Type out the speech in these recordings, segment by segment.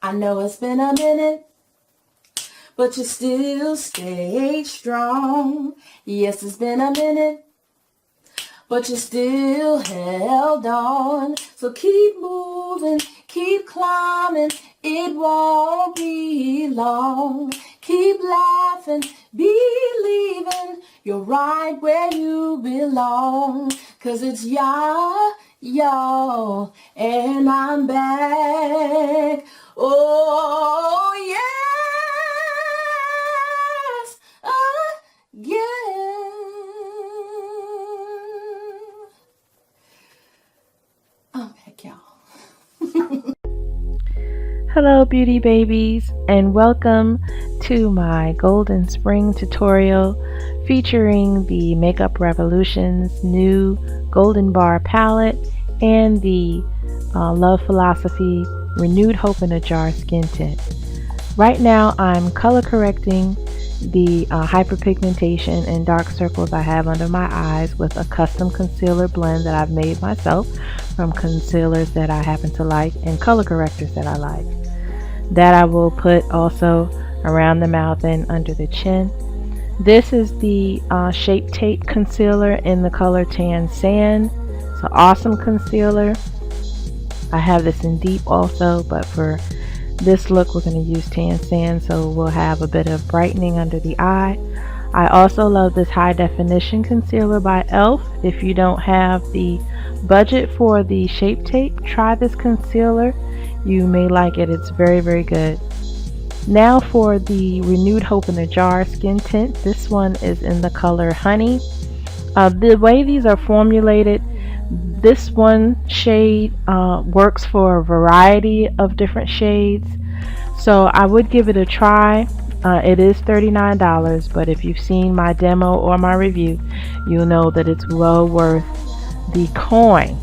I know it's been a minute, but you still stayed strong. Yes, it's been a minute, but you still held on. So keep moving, keep climbing, it won't be long. Keep laughing, believing you're right where you belong. 'Cause it's y'all, and I'm back. Oh, yes, again. I'm back, y'all. Hello beauty babies, and welcome to my Golden Spring tutorial featuring the Makeup Revolution's new Golden Bar palette and the Love Philosophy Renewed Hope in a Jar Skin Tint. Right now I'm color correcting the hyperpigmentation and dark circles I have under my eyes with a custom concealer blend that I've made myself from concealers that I happen to like and color correctors that I like. That I will put also around the mouth and under the chin. This is the Shape Tape concealer in the color Tan Sand. It's an awesome concealer. I have this in deep also, but for this look we're going to use Tan Sand, so we'll have a bit of brightening under the eye. I also love this high definition concealer by e.l.f. If you don't have the budget for the Shape Tape, try this concealer. You may like it. It's very, very good. Now for the Renewed Hope in a Jar Skin Tint. This one is in the color Honey. The way these are formulated, this one shade works for a variety of different shades. So I would give it a try. It is $39, but if you've seen my demo or my review, you'll know that it's well worth the coin.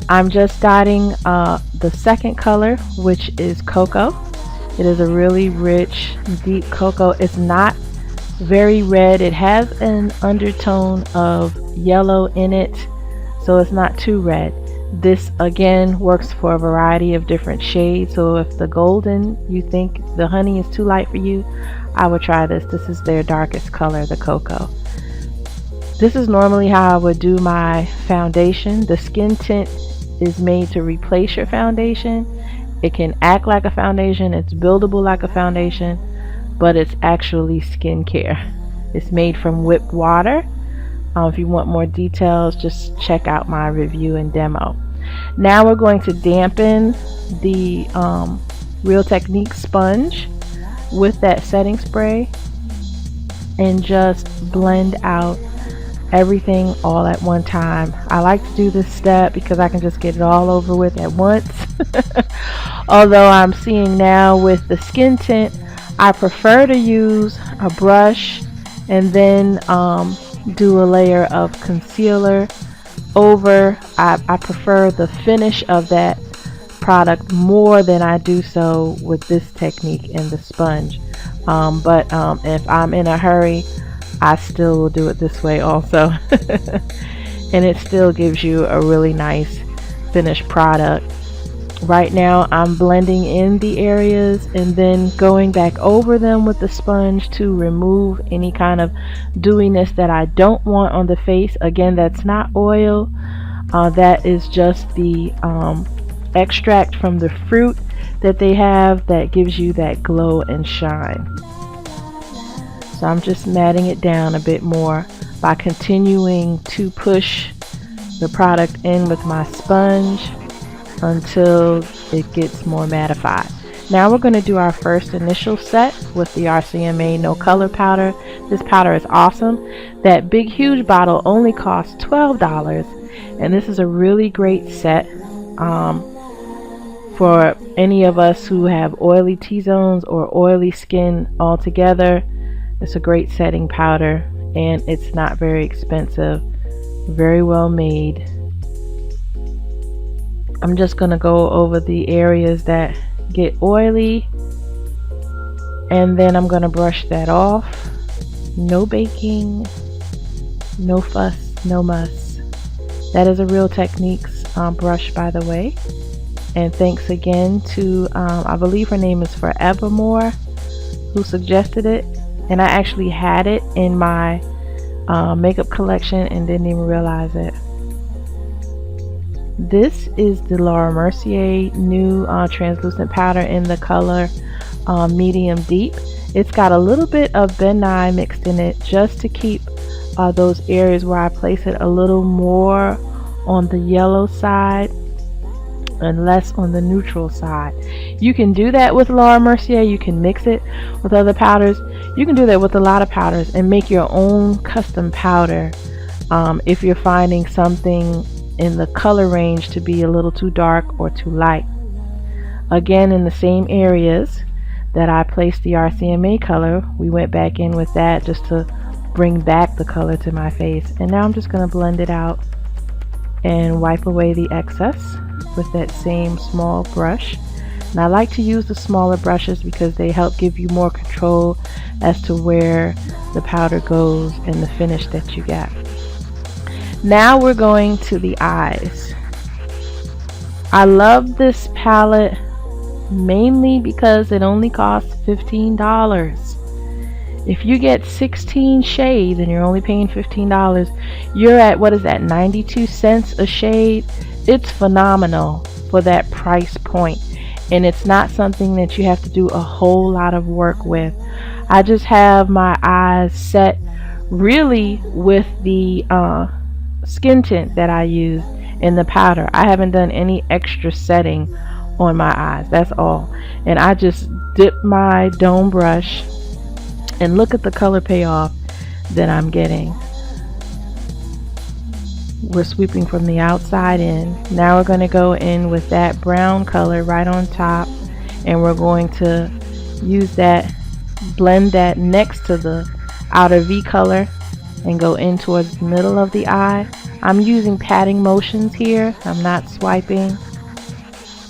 I'm just dotting the second color, which is Cocoa. It is a really rich, deep cocoa. It's not very red. It has an undertone of yellow in it, so it's not too red. This again works for a variety of different shades, so if the golden, you think the honey is too light for you, I would try this. This is their darkest color, the cocoa. This is normally how I would do my foundation. The skin tint is made to replace your foundation. It can act like a foundation, it's buildable like a foundation, but it's actually skincare. It's made from whipped water. If you want more details, just check out my review and demo. Now we're going to dampen the Real Technique sponge with that setting spray and just blend out everything all at one time. I like to do this step because I can just get it all over with at once. Although I'm seeing now with the skin tint, I prefer to use a brush and then do a layer of concealer over. I prefer the finish of that product more than I do so with this technique in the sponge. But if I'm in a hurry, I still will do it this way also. And it still gives you a really nice finished product. Right now I'm blending in the areas and then going back over them with the sponge to remove any kind of dewiness that I don't want on the face. Again, that's not oil. That is just the extract from the fruit that they have that gives you that glow and shine. So I'm just matting it down a bit more by continuing to push the product in with my sponge until it gets more mattified. Now we're going to do our first initial set with the RCMA No Color Powder. This powder is awesome. That big huge bottle only costs $12, and this is a really great set for any of us who have oily T-zones or oily skin altogether. It's a great setting powder, and it's not very expensive. Very well made. I'm just going to go over the areas that get oily, and then I'm going to brush that off. No baking, no fuss, no muss. That is a Real Techniques brush, by the way. And thanks again to, I believe her name is Forevermore, who suggested it. And I actually had it in my makeup collection and didn't even realize it. This is the Laura Mercier new translucent powder in the color medium deep. It's got a little bit of Ben Nye mixed in it just to keep those areas where I place it a little more on the yellow side and less on the neutral side. You can do that with Laura Mercier. You can mix it with other powders. You can do that with a lot of powders and make your own custom powder if you're finding something in the color range to be a little too dark or too light. Again, in the same areas that I placed the RCMA color, we went back in with that just to bring back the color to my face. And now I'm just going to blend it out and wipe away the excess with that same small brush. And I like to use the smaller brushes because they help give you more control as to where the powder goes and the finish that you get. Now we're going to the eyes. I love this palette mainly because it only costs $15. If you get 16 shades and you're only paying $15, you're at, what is that, 92 cents a shade? It's phenomenal for that price point. And it's not something that you have to do a whole lot of work with. I just have my eyes set really with the skin tint that I use in the powder. I haven't done any extra setting on my eyes, that's all. And I just dip my dome brush and look at the color payoff that I'm getting. We're sweeping from the outside in. Now we're going to go in with that brown color right on top, and we're going to use that, blend that next to the outer V color and go in towards the middle of the eye. I'm using patting motions here. I'm not swiping,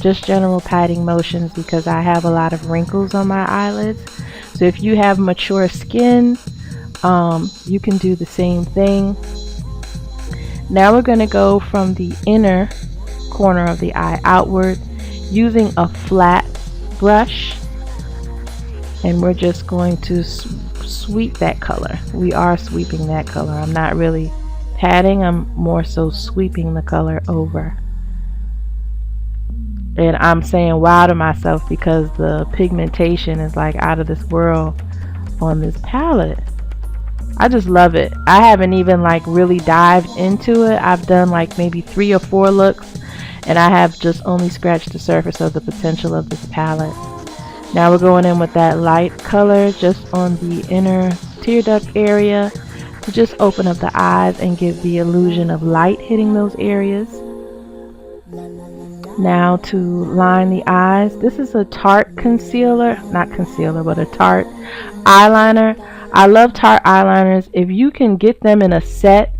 just general patting motions because I have a lot of wrinkles on my eyelids. So if you have mature skin, you can do the same thing. Now we're going to go from the inner corner of the eye outward using a flat brush, and we're just going to sweep that color. We are sweeping that color. I'm not really patting, I'm more so sweeping the color over. And I'm saying wow to myself because the pigmentation is like out of this world on this palette. I just love it. I haven't even like really dived into it. I've done like maybe 3 or 4 looks, and I have just only scratched the surface of the potential of this palette. Now we're going in with that light color just on the inner tear duct area to just open up the eyes and give the illusion of light hitting those areas. Now to line the eyes, this is a Tarte concealer, not concealer, but a Tarte eyeliner. I love Tarte eyeliners. If you can get them in a set,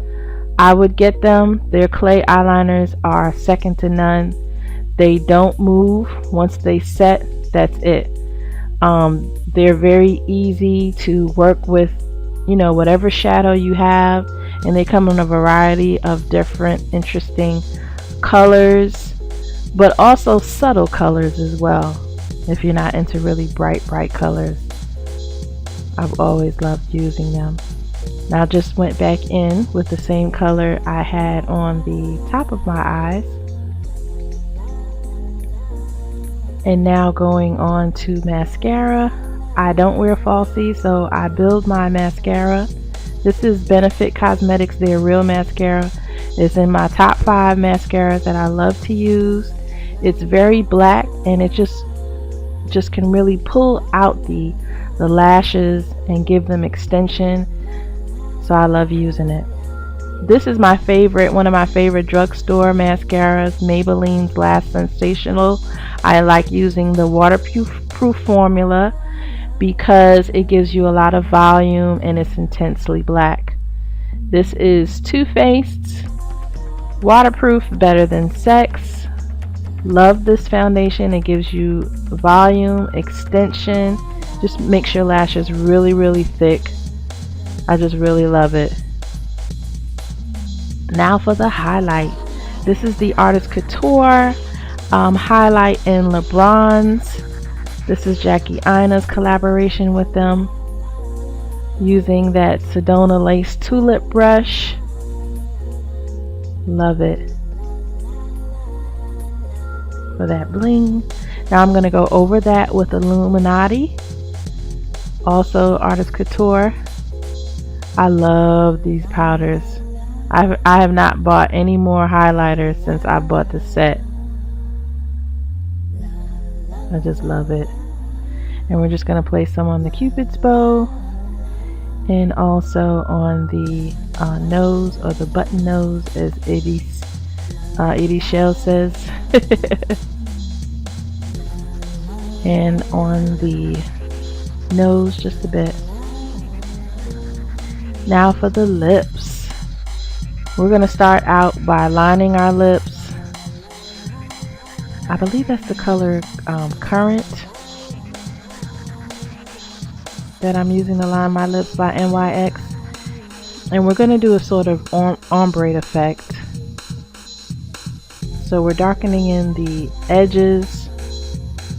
I would get them. Their clay eyeliners are second to none. They don't move. Once they set, that's it. They're very easy to work with, you know, whatever shadow you have, and they come in a variety of different interesting colors, but also subtle colors as well if you're not into really bright colors. I've always loved using them. Now I just went back in with the same color I had on the top of my eyes, and now going on to mascara. I don't wear falsies, so I build my mascara. This is Benefit Cosmetics, their real mascara. It's in my top 5 mascaras that I love to use. It's very black, and it just can really pull out the lashes and give them extension. So I love using it. This is my favorite, one of my favorite drugstore mascaras, Maybelline's Last Sensational. I like using the waterproof formula because it gives you a lot of volume and it's intensely black. This is Too Faced Waterproof Better Than Sex. Love this foundation. It gives you volume, extension, just makes your lashes really thick. I just really love it. Now for the highlight. This is the Artist Couture highlight in LeBron's. This is Jackie Ina's collaboration with them, using that Sedona Lace Tulip brush. Love it for that bling. Now I'm going to go over that with Illuminati, also Artist Couture. I love these powders. I have not bought any more highlighters since I bought the set. I just love it. And we're just going to place some on the Cupid's bow and also on the nose, or the button nose, as Edie Shell says. And on the nose just a bit. Now for the lips. We're going to start out by lining our lips. I believe that's the color Current that I'm using to line my lips, by NYX. And we're going to do a sort of ombre effect. So we're darkening in the edges,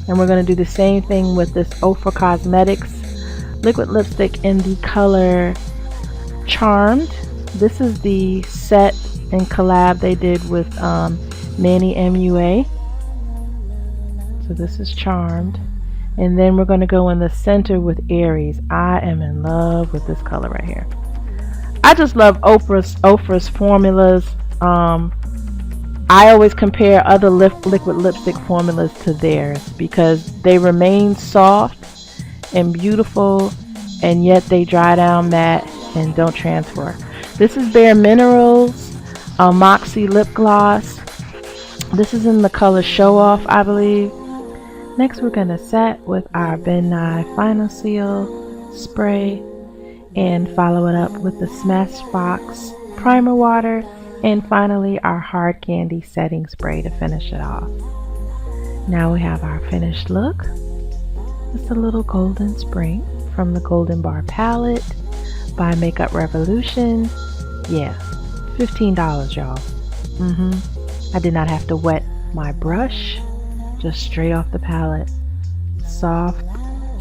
and we're going to do the same thing with this Ofra Cosmetics liquid lipstick in the color Charmed. This is the set and collab they did with Manny MUA. So this is Charmed. And then we're going to go in the center with Aries. I am in love with this color right here. I just love Ofra's formulas. I always compare other liquid lipstick formulas to theirs because they remain soft and beautiful, and yet they dry down matte and don't transfer. This is Bare Minerals Moxie Lip Gloss. This is in the color Show Off, I believe. Next we're going to set with our Ben Nye Final Seal spray and follow it up with the Smashbox Primer Water, and finally our Hard Candy setting spray to finish it off. Now we have our finished look. It's a little golden spring from the Golden Bar palette by Makeup Revolution. Yeah, $15, y'all. I did not have to wet my brush. Just straight off the palette. Soft,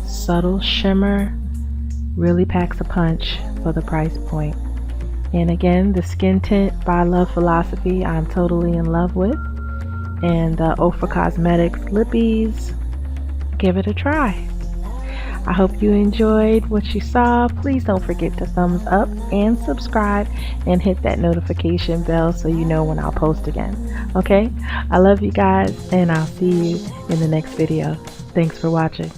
subtle shimmer. Really packs a punch for the price point. And again, the Skin Tint by Love Philosophy I'm totally in love with. And the Ofra Cosmetics Lippies. Give it a try. I hope you enjoyed what you saw. Please don't forget to thumbs up and subscribe and hit that notification bell so you know when I'll post again. Okay? I love you guys, and I'll see you in the next video. Thanks for watching.